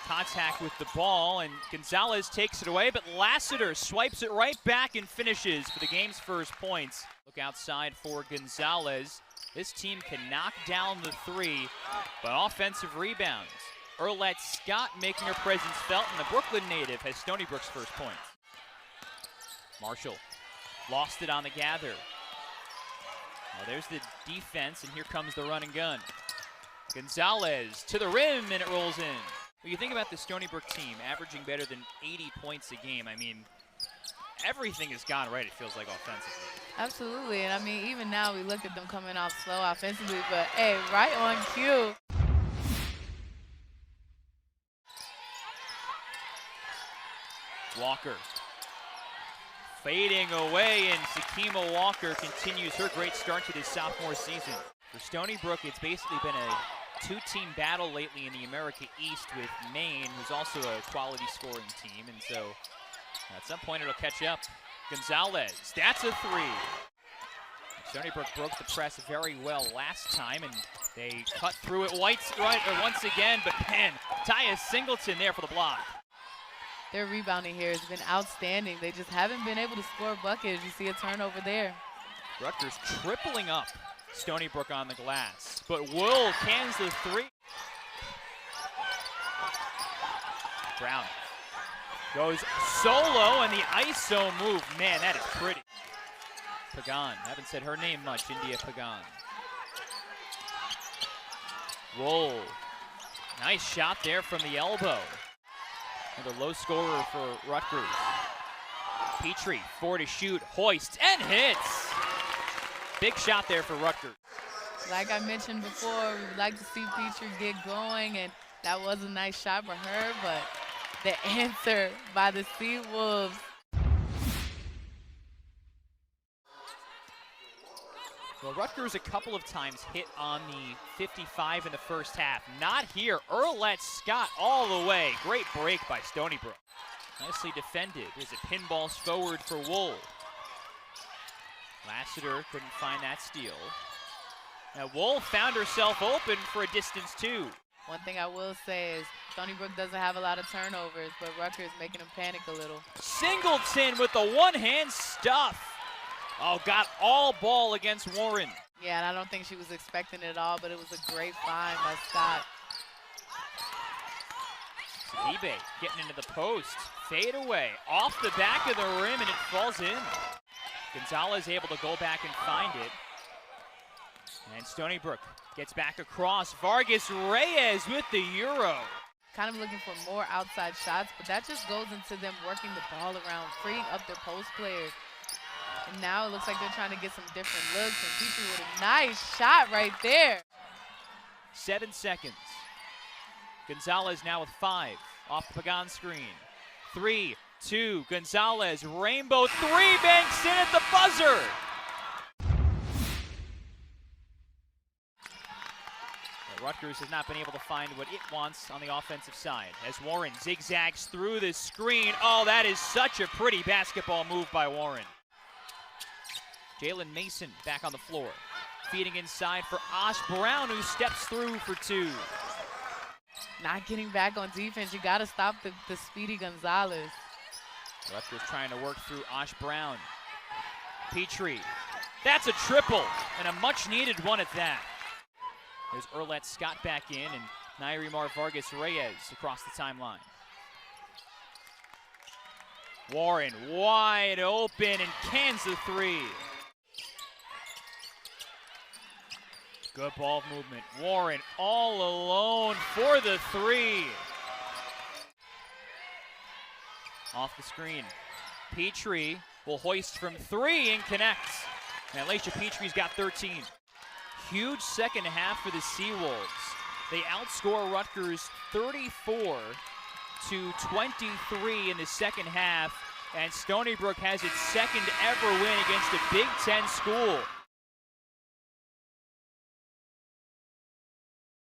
contact with the ball, and Gonzalez takes it away, but Lassiter swipes it right back and finishes for the game's first points. Look outside for Gonzalez. This team can knock down the three, but offensive rebounds. Erlette Scott making her presence felt, and the Brooklyn native has Stony Brook's first points. Marshall lost it on the gather. Well, there's the defense, and here comes the run and gun. Gonzalez to the rim, and it rolls in. When you think about the Stony Brook team averaging better than 80 points a game, I mean, everything has gone right, it feels like, offensively. Absolutely, and I mean, even now we look at them coming off slow offensively, but hey, right on cue. Walker fading away, and Sakima Walker continues her great start to this sophomore season. For Stony Brook, it's basically been a two-team battle lately in the America East with Maine, who's also a quality scoring team, and so at some point it'll catch up. Gonzalez, that's a three. Stony Brook broke the press very well last time, and they cut through it once again, but man, Taya Singleton there for the block. Their rebounding here has been outstanding. They just haven't been able to score buckets. You see a turnover there. Rutgers tripling up Stony Brook on the glass, but Wool cans the three. Brown goes solo, and the ISO move. Man, that is pretty. Pagan, haven't said her name much, India Pagan. Wool, nice shot there from the elbow. Another low scorer for Rutgers. Petree, 4 to shoot, hoists, and hits. Big shot there for Rutgers. Like I mentioned before, we would like to see Petree get going, and that was a nice shot for her, but the answer by the Sea Wolves. Well, Rutgers a couple of times hit on the 55 in the first half. Not here. Erlette Scott all the way. Great break by Stony Brook. Nicely defended. There's a pinballs forward for Wool. Lassiter couldn't find that steal. Now Wool found herself open for a distance two. One thing I will say is Stony Brook doesn't have a lot of turnovers, but Rutgers making them panic a little. Singleton with the one-hand stuff. Oh, got all ball against Warren. Yeah, and I don't think she was expecting it at all, but it was a great find by Scott. Sidibe getting into the post. Fade away. Off the back of the rim, and it falls in. Gonzalez able to go back and find it. And Stony Brook gets back across. Vargas Reyes with the Euro. Kind of looking for more outside shots, but that just goes into them working the ball around, freeing up their post players. And now it looks like they're trying to get some different looks, and Petree with a nice shot right there. 7 seconds. Gonzalez now with 5 off the Pagan screen. 3, 2, Gonzalez, rainbow three, banks in at the buzzer. But Rutgers has not been able to find what it wants on the offensive side as Warren zigzags through the screen. Oh, that is such a pretty basketball move by Warren. Jalen Mason back on the floor. Feeding inside for Osh Brown, who steps through for 2. Not getting back on defense. You got to stop the speedy Gonzalez. Rutgers trying to work through Osh Brown. Petree. That's a triple, and a much-needed one at that. There's Erlette Scott back in, and Nairimar Vargas Reyes across the timeline. Warren wide open and cans the three. Good ball movement. Warren all alone for the three. Off the screen. Petree will hoist from 3 and connects. And Lasha Petree's got 13. Huge second half for the Seawolves. They outscore Rutgers 34 to 23 in the second half. And Stony Brook has its second ever win against a Big Ten school.